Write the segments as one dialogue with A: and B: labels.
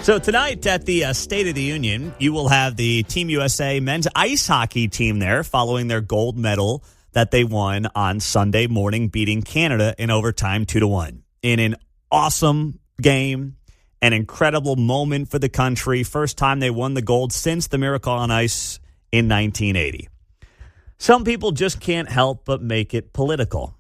A: So tonight at the State of the Union, you will have the Team USA men's ice hockey team there following their gold medal that they won on Sunday morning, beating Canada in overtime 2-1. In an awesome game, an incredible moment for the country. First time they won the gold since the Miracle on Ice in 1980. Some people just can't help but make it political.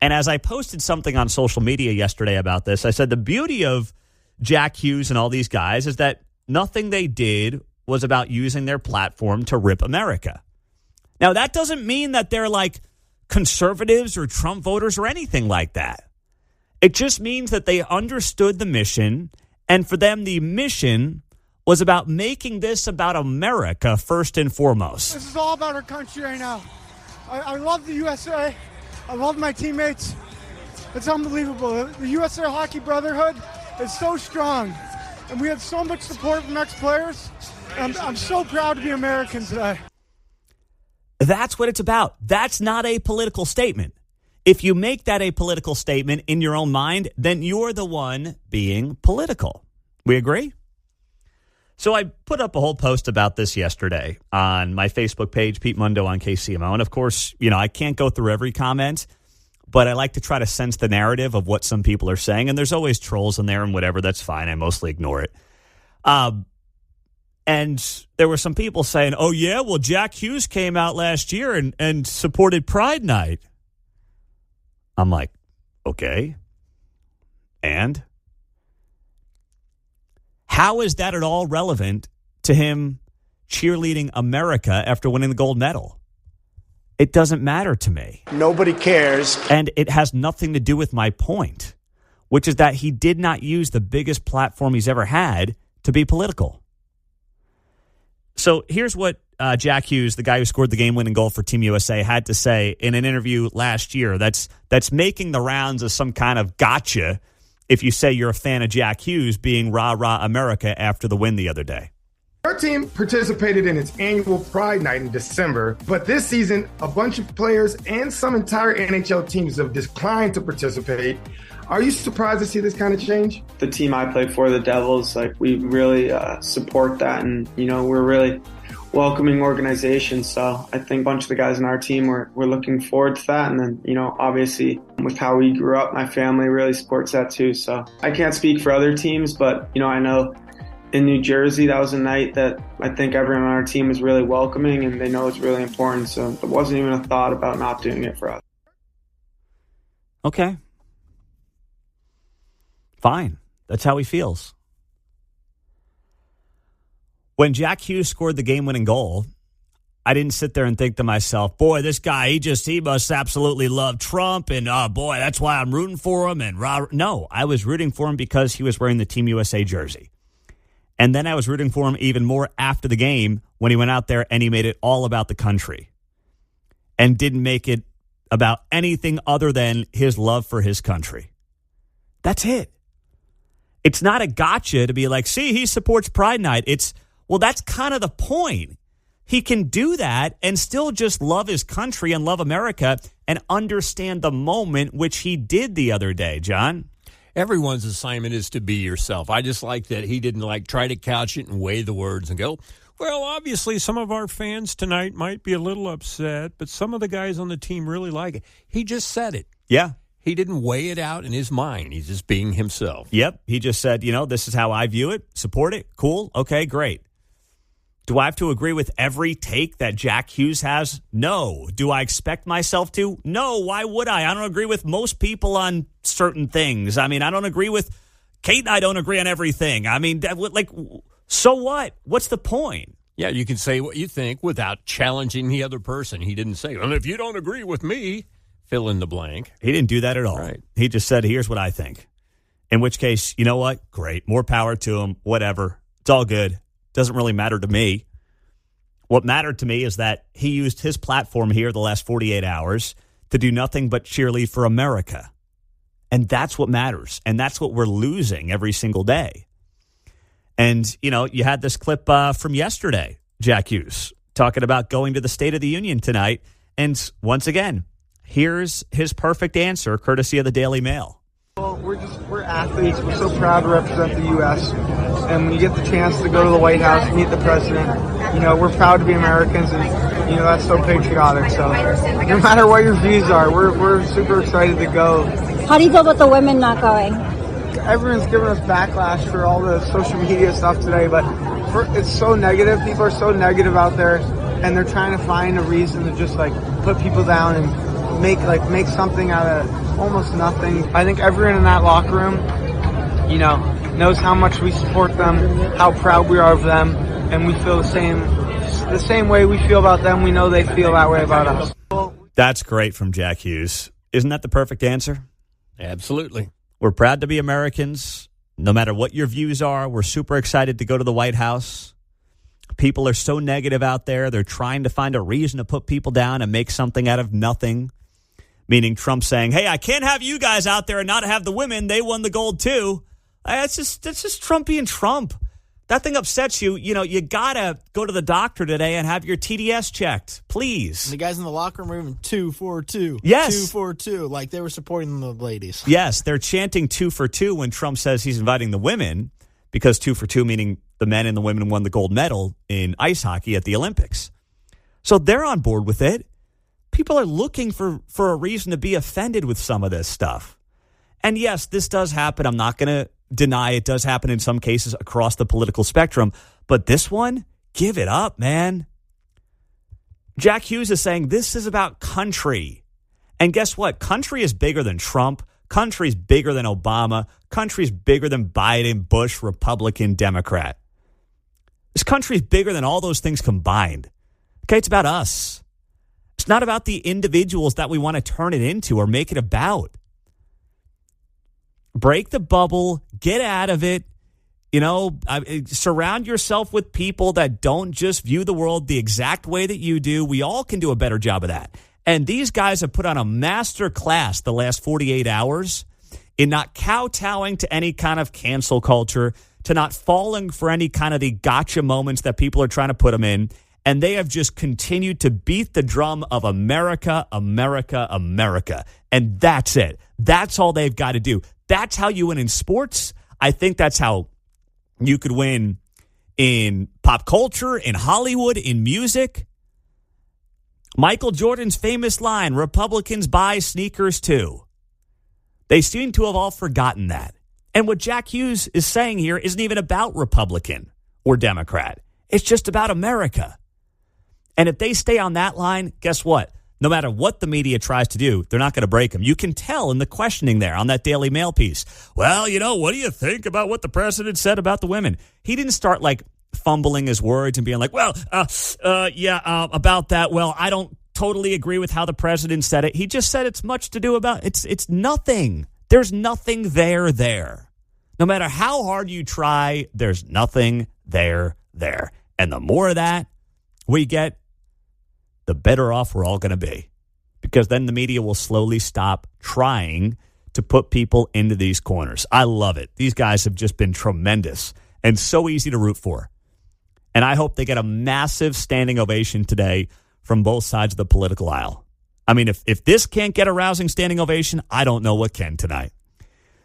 A: And as I posted something on social media yesterday about this, I said the beauty of Jack Hughes and all these guys is that nothing they did was about using their platform to rip America. Now, that doesn't mean that they're like conservatives or Trump voters or anything like that. It just means that they understood the mission, and for them, the mission was about making this about America first and foremost.
B: This is all about our country right now. I love the USA. I love my teammates. It's unbelievable. The USA Hockey Brotherhood is so strong, and we had so much support from ex-players. I'm so proud to be American today.
A: That's what it's about. That's not a political statement. If you make that a political statement in your own mind, then you're the one being political. We agree? So I put up a whole post about this yesterday on my Facebook page, Pete Mundo on KCMO. And of course, I can't go through every comment, but I like to try to sense the narrative of what some people are saying. And there's always trolls in there and whatever. That's fine. I mostly ignore it. And there were some people saying, oh, yeah, well, Jack Hughes came out last year and supported Pride Night. I'm like, okay. And how is that at all relevant to him cheerleading America after winning the gold medal? It doesn't matter to me.
C: Nobody cares.
A: And it has nothing to do with my point, which is that he did not use the biggest platform he's ever had to be political. So here's what Jack Hughes, the guy who scored the game-winning goal for Team USA, had to say in an interview last year that's making the rounds as some kind of gotcha if you say you're a fan of Jack Hughes being rah-rah America after the win the other day.
D: Our team participated in its annual Pride Night in December, but this season, a bunch of players and some entire NHL teams have declined to participate. Are you surprised to see this kind of change?
E: The team I play for, the Devils, we really support that, and we're really welcoming organization. So I think a bunch of the guys in our team we're looking forward to that, and then obviously with how we grew up, my family really supports that too. So I can't speak for other teams, but I know in New Jersey that was a night that I think everyone on our team is really welcoming, and they know it's really important. So it wasn't even a thought about not doing it for us.
A: Okay. Fine. That's how he feels. When Jack Hughes scored the game-winning goal, I didn't sit there and think to myself, boy, this guy, he must absolutely love Trump, and boy, that's why I'm rooting for him. And no, I was rooting for him because he was wearing the Team USA jersey. And then I was rooting for him even more after the game when he went out there and he made it all about the country and didn't make it about anything other than his love for his country. That's it. It's not a gotcha to be like, see, he supports Pride Night. Well, that's kind of the point. He can do that and still just love his country and love America and understand the moment, which he did the other day, John.
F: Everyone's assignment is to be yourself. I just like that he didn't try to couch it and weigh the words and go, well, obviously some of our fans tonight might be a little upset, but some of the guys on the team really like it. He just said it.
A: Yeah.
F: He didn't weigh it out in his mind. He's just being himself.
A: Yep. He just said, this is how I view it. Support it. Cool. Okay, great. Do I have to agree with every take that Jack Hughes has? No. Do I expect myself to? No. Why would I? I don't agree with most people on certain things. I don't agree with Kate and I don't agree on everything. So what? What's the point?
F: Yeah, you can say what you think without challenging the other person. He didn't say, well, if you don't agree with me, fill in the blank.
A: He didn't do that at all.
F: Right.
A: He just said, here's what I think. In which case, you know what? Great. More power to him. Whatever. It's all good. Doesn't really matter to me. What mattered to me is that he used his platform here the last 48 hours to do nothing but cheerlead for America. And that's what matters. And that's what we're losing every single day. And, you had this clip from yesterday, Jack Hughes, talking about going to the State of the Union tonight. And once again, here's his perfect answer, courtesy of the Daily Mail.
C: we're athletes. We're so proud to represent the U.S. And when you get the chance to go to the White House, meet the president, we're proud to be Americans, and that's so patriotic. So no matter what your views are, we're super excited to go.
G: How do you feel about the women not going?
C: Everyone's giving us backlash for all the social media stuff today, but it's so negative. People are so negative out there, and they're trying to find a reason to just put people down and make something out of almost nothing. I think everyone in that locker room, knows how much we support them, how proud we are of them, and we feel the same way we feel about them. We know they feel that way about us.
A: That's great from Jack Hughes. Isn't that the perfect answer?
F: Absolutely.
A: We're proud to be Americans. No matter what your views are, we're super excited to go to the White House. People are so negative out there. They're trying to find a reason to put people down and make something out of nothing. Meaning Trump saying, hey, I can't have you guys out there and not have the women. They won the gold too. That's just Trump being Trump. That thing upsets you. You got to go to the doctor today and have your TDS checked, please.
H: And the guys in the locker room were moving 2 for 2.
A: Yes.
H: 2 for 2. Like they were supporting the ladies.
A: Yes, they're chanting 2 for 2 when Trump says he's inviting the women, because 2 for 2 meaning the men and the women won the gold medal in ice hockey at the Olympics. So they're on board with it. People are looking for a reason to be offended with some of this stuff. And yes, this does happen. I'm not going to deny it does happen in some cases across the political spectrum. But this one, give it up, man. Jack Hughes is saying this is about country. And guess what? Country is bigger than Trump. Country's bigger than Obama. Country's bigger than Biden, Bush, Republican, Democrat. This country's bigger than all those things combined. Okay, it's about us. It's not about the individuals that we want to turn it into or make it about. Break the bubble, get out of it. Surround yourself with people that don't just view the world the exact way that you do. We all can do a better job of that. And these guys have put on a master class the last 48 hours in not kowtowing to any kind of cancel culture, to not falling for any kind of the gotcha moments that people are trying to put them in. And they have just continued to beat the drum of America, America, America. And that's it. That's all they've got to do. That's how you win in sports. I think that's how you could win in pop culture, in Hollywood, in music. Michael Jordan's famous line, Republicans buy sneakers too. They seem to have all forgotten that. And what Jack Hughes is saying here isn't even about Republican or Democrat. It's just about America. And if they stay on that line, guess what? No matter what the media tries to do, they're not going to break them. You can tell in the questioning there on that Daily Mail piece. Well, what do you think about what the president said about the women? He didn't start fumbling his words and being like, about that. Well, I don't totally agree with how the president said it. He just said it's much to do about it's nothing. There's nothing there. No matter how hard you try, there's nothing there. And the more of that we get, the better off we're all going to be. Because then the media will slowly stop trying to put people into these corners. I love it. These guys have just been tremendous and so easy to root for. And I hope they get a massive standing ovation today from both sides of the political aisle. I mean, if this can't get a rousing standing ovation, I don't know what can tonight.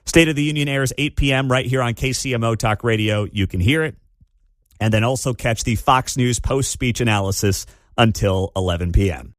A: State of the Union airs 8 p.m. right here on KCMO Talk Radio. You can hear it. And then also catch the Fox News post-speech analysis until 11 p.m.